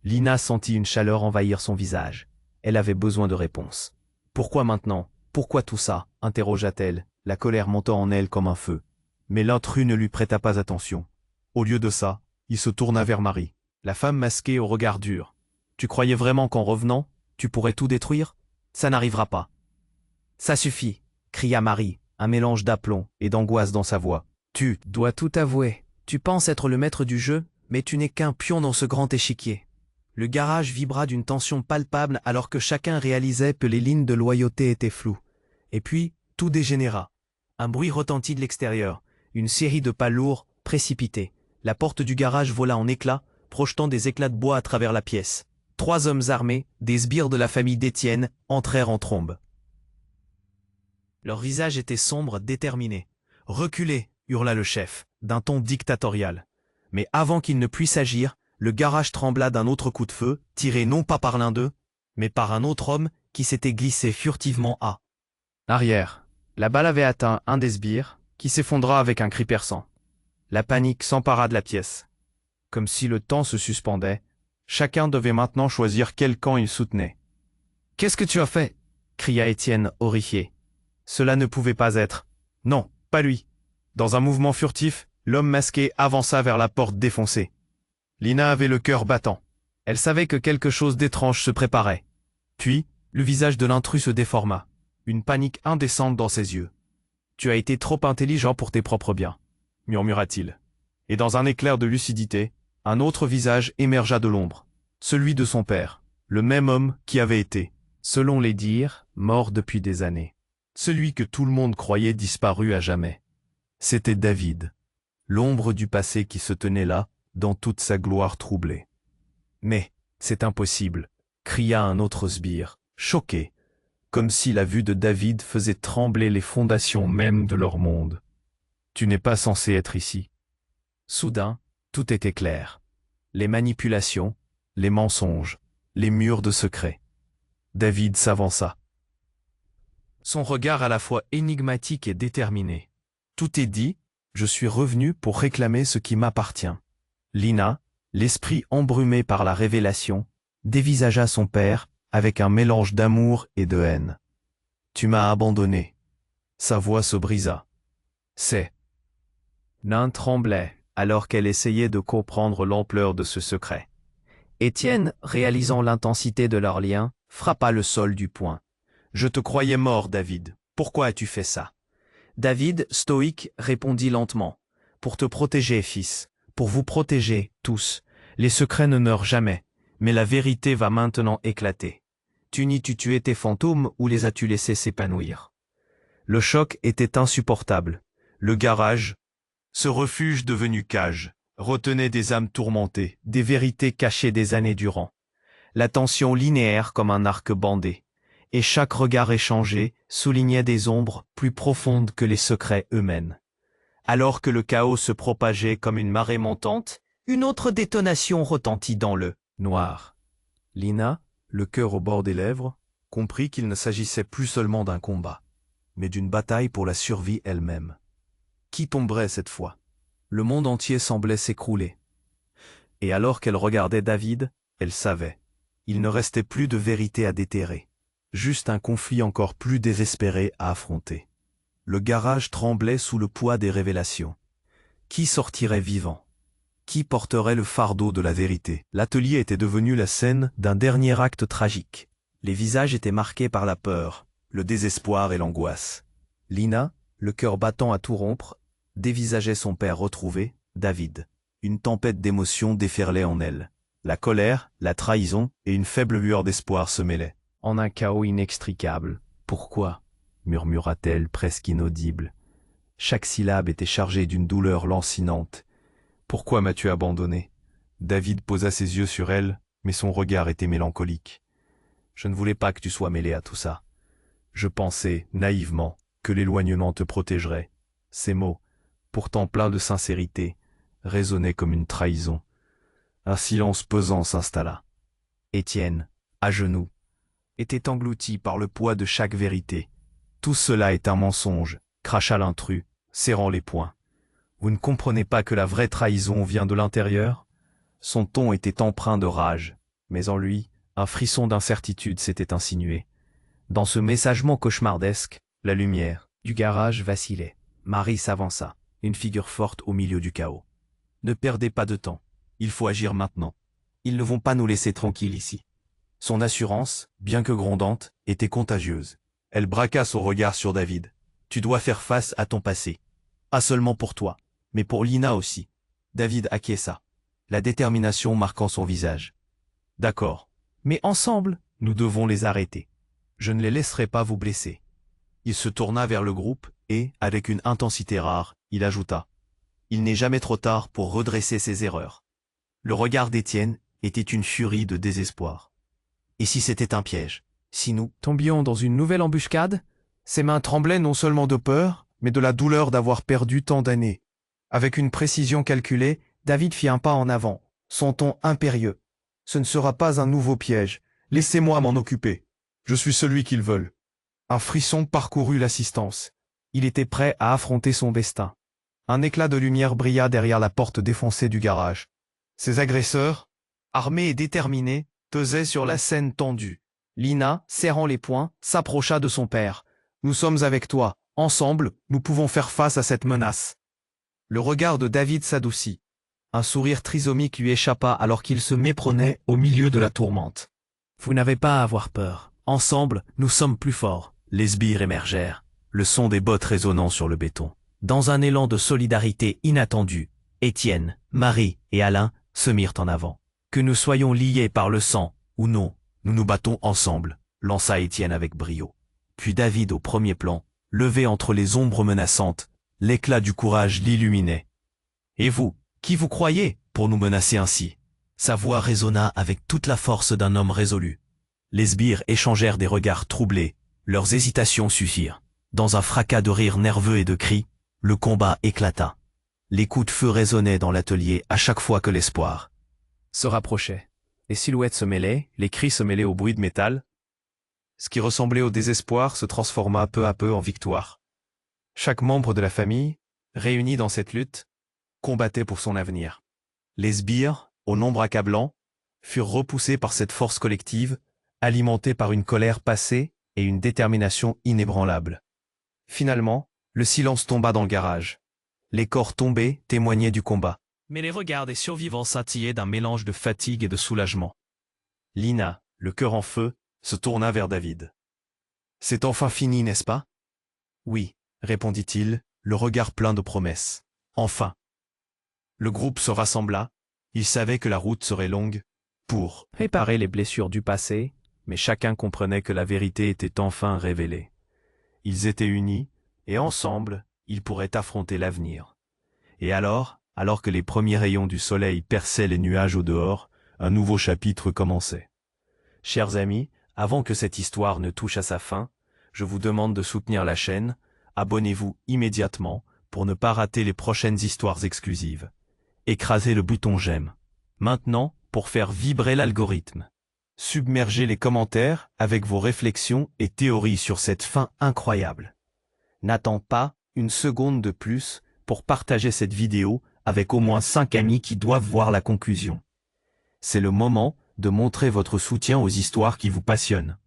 Lina sentit une chaleur envahir son visage. Elle avait besoin de réponses. Pourquoi maintenant? Pourquoi tout ça? Interrogea-t-elle, la colère montant en elle comme un feu. Mais l'intrus ne lui prêta pas attention. Au lieu de ça, il se tourna vers Marie, la femme masquée au regard dur. Tu croyais vraiment qu'en revenant, tu pourrais tout détruire? Ça n'arrivera pas. Ça suffit, cria Marie, un mélange d'aplomb et d'angoisse dans sa voix. Tu dois tout avouer. Tu penses être le maître du jeu, mais tu n'es qu'un pion dans ce grand échiquier. Le garage vibra d'une tension palpable alors que chacun réalisait que les lignes de loyauté étaient floues. Et puis, tout dégénéra. Un bruit retentit de l'extérieur, une série de pas lourds, précipités. La porte du garage vola en éclats, projetant des éclats de bois à travers la pièce. 3 hommes armés, des sbires de la famille d'Étienne, entrèrent en trombe. Leur visage était sombre, déterminé. « Reculez !» hurla le chef, d'un ton dictatorial. Mais avant qu'il ne puisse agir, le garage trembla d'un autre coup de feu, tiré non pas par l'un d'eux, mais par un autre homme qui s'était glissé furtivement à l'arrière. La balle avait atteint un des sbires, qui s'effondra avec un cri perçant. La panique s'empara de la pièce. Comme si le temps se suspendait, chacun devait maintenant choisir quel camp il soutenait. « Qu'est-ce que tu as fait ?» cria Étienne, horrifié. Cela ne pouvait pas être. Non, pas lui. Dans un mouvement furtif, l'homme masqué avança vers la porte défoncée. Lina avait le cœur battant. Elle savait que quelque chose d'étrange se préparait. Puis, le visage de l'intrus se déforma. Une panique indécente dans ses yeux. « Tu as été trop intelligent pour tes propres biens », murmura-t-il. Et dans un éclair de lucidité, un autre visage émergea de l'ombre. Celui de son père, le même homme qui avait été, selon les dires, mort depuis des années. Celui que tout le monde croyait disparu à jamais. C'était David, l'ombre du passé qui se tenait là, dans toute sa gloire troublée. « Mais, c'est impossible !» cria un autre sbire, choqué, comme si la vue de David faisait trembler les fondations mêmes de leur monde. « Tu n'es pas censé être ici. » Soudain, tout était clair. Les manipulations, les mensonges, les murs de secret. David s'avança. Son regard à la fois énigmatique et déterminé. « Tout est dit, Je suis revenu pour réclamer ce qui m'appartient. Lina, l'esprit embrumé par la révélation, dévisagea son père avec un mélange d'amour et de haine. Tu m'as abandonné. Sa voix se brisa. C'est. Nain tremblait alors qu'elle essayait de comprendre l'ampleur de ce secret. Étienne, réalisant l'intensité de leur lien, frappa le sol du poing. Je te croyais mort, David. Pourquoi as-tu fait ça? David, stoïque, répondit lentement. Pour te protéger, fils. Pour vous protéger, tous. Les secrets ne meurent jamais. Mais la vérité va maintenant éclater. Tu n'y-tu tué tes fantômes ou les as-tu laissés s'épanouir? Le choc était insupportable. Le garage, ce refuge devenu cage, retenait des âmes tourmentées, des vérités cachées des années durant. La tension linéaire comme un arc bandé. Et chaque regard échangé soulignait des ombres plus profondes que les secrets eux-mêmes. Alors que le chaos se propageait comme une marée montante, une autre détonation retentit dans le noir. Lina, le cœur au bord des lèvres, comprit qu'il ne s'agissait plus seulement d'un combat, mais d'une bataille pour la survie elle-même. Qui tomberait cette fois? Le monde entier semblait s'écrouler. Et alors qu'elle regardait David, elle savait. Il ne restait plus de vérité à déterrer. Juste un conflit encore plus désespéré à affronter. Le garage tremblait sous le poids des révélations. Qui sortirait vivant? Qui porterait le fardeau de la vérité? L'atelier était devenu la scène d'un dernier acte tragique. Les visages étaient marqués par la peur, le désespoir et l'angoisse. Lina, le cœur battant à tout rompre, dévisageait son père retrouvé, David. Une tempête d'émotions déferlait en elle. La colère, la trahison et une faible lueur d'espoir se mêlaient. En un chaos inextricable. Pourquoi? Murmura-t-elle presque inaudible. Chaque syllabe était chargée d'une douleur lancinante. Pourquoi m'as-tu abandonné? David posa ses yeux sur elle, mais son regard était mélancolique. Je ne voulais pas que tu sois mêlé à tout ça. Je pensais, naïvement, que l'éloignement te protégerait. Ces mots, pourtant pleins de sincérité, résonnaient comme une trahison. Un silence pesant s'installa. Étienne, à genoux, était englouti par le poids de chaque vérité. Tout cela est un mensonge, cracha l'intrus, serrant les poings. Vous ne comprenez pas que la vraie trahison vient de l'intérieur? Son ton était empreint de rage, mais en lui, un frisson d'incertitude s'était insinué. Dans ce messagement cauchemardesque, la lumière du garage vacillait. Marie s'avança, une figure forte au milieu du chaos. Ne perdez pas de temps, il faut agir maintenant. Ils ne vont pas nous laisser tranquilles ici. Son assurance, bien que grondante, était contagieuse. Elle braqua son regard sur David. Tu dois faire face à ton passé. Pas seulement pour toi, mais pour Lina aussi. David acquiesça, la détermination marquant son visage. D'accord, mais ensemble, nous devons les arrêter. Je ne les laisserai pas vous blesser. Il se tourna vers le groupe et, avec une intensité rare, il ajouta. Il n'est jamais trop tard pour redresser ses erreurs. Le regard d'Étienne était une furie de désespoir. Et si c'était un piège? Si nous tombions dans une nouvelle embuscade? Ses mains tremblaient non seulement de peur, mais de la douleur d'avoir perdu tant d'années. Avec une précision calculée, David fit un pas en avant, son ton impérieux. Ce ne sera pas un nouveau piège. Laissez-moi m'en occuper. Je suis celui qu'ils veulent. Un frisson parcourut l'assistance. Il était prêt à affronter son destin. Un éclat de lumière brilla derrière la porte défoncée du garage. Ces agresseurs, armés et déterminés, pesaient sur la scène tendue. Lina, serrant les poings, s'approcha de son père. « Nous sommes avec toi. Ensemble, nous pouvons faire face à cette menace. » Le regard de David s'adoucit. Un sourire trisomique lui échappa alors qu'il se méprenait au milieu de la tourmente. « Vous n'avez pas à avoir peur. Ensemble, nous sommes plus forts. » Les sbires émergèrent, le son des bottes résonnant sur le béton. Dans un élan de solidarité inattendu, Étienne, Marie et Alain se mirent en avant. « Que nous soyons liés par le sang, ou non, nous nous battons ensemble, » lança Étienne avec brio. Puis David au premier plan, levé entre les ombres menaçantes, l'éclat du courage l'illuminait. « Et vous, qui vous croyez pour nous menacer ainsi ?» Sa voix résonna avec toute la force d'un homme résolu. Les sbires échangèrent des regards troublés, leurs hésitations suffirent. Dans un fracas de rires nerveux et de cris, le combat éclata. Les coups de feu résonnaient dans l'atelier à chaque fois que l'espoir se rapprochait. Les silhouettes se mêlaient, les cris se mêlaient au bruit de métal. Ce qui ressemblait au désespoir se transforma peu à peu en victoire. Chaque membre de la famille, réunis dans cette lutte, combattaient pour son avenir. Les sbires, au nombre accablant, furent repoussés par cette force collective, alimentée par une colère passée et une détermination inébranlable. Finalement, le silence tomba dans le garage. Les corps tombés témoignaient du combat. Mais les regards des survivants scintillaient d'un mélange de fatigue et de soulagement. Lina, le cœur en feu, se tourna vers David. « C'est enfin fini, n'est-ce pas ?»« Oui, » répondit-il, le regard plein de promesses. « Enfin !» Le groupe se rassembla. Il savait que la route serait longue pour réparer les blessures du passé, mais chacun comprenait que la vérité était enfin révélée. Ils étaient unis, et ensemble, ils pourraient affronter l'avenir. Et alors que les premiers rayons du soleil perçaient les nuages au dehors, un nouveau chapitre commençait. Chers amis, avant que cette histoire ne touche à sa fin, je vous demande de soutenir la chaîne, abonnez-vous immédiatement pour ne pas rater les prochaines histoires exclusives. Écrasez le bouton j'aime. Maintenant, pour faire vibrer l'algorithme. Submergez les commentaires avec vos réflexions et théories sur cette fin incroyable. N'attends pas une seconde de plus pour partager cette vidéo avec au moins 5 amis qui doivent voir la conclusion. C'est le moment de montrer votre soutien aux histoires qui vous passionnent.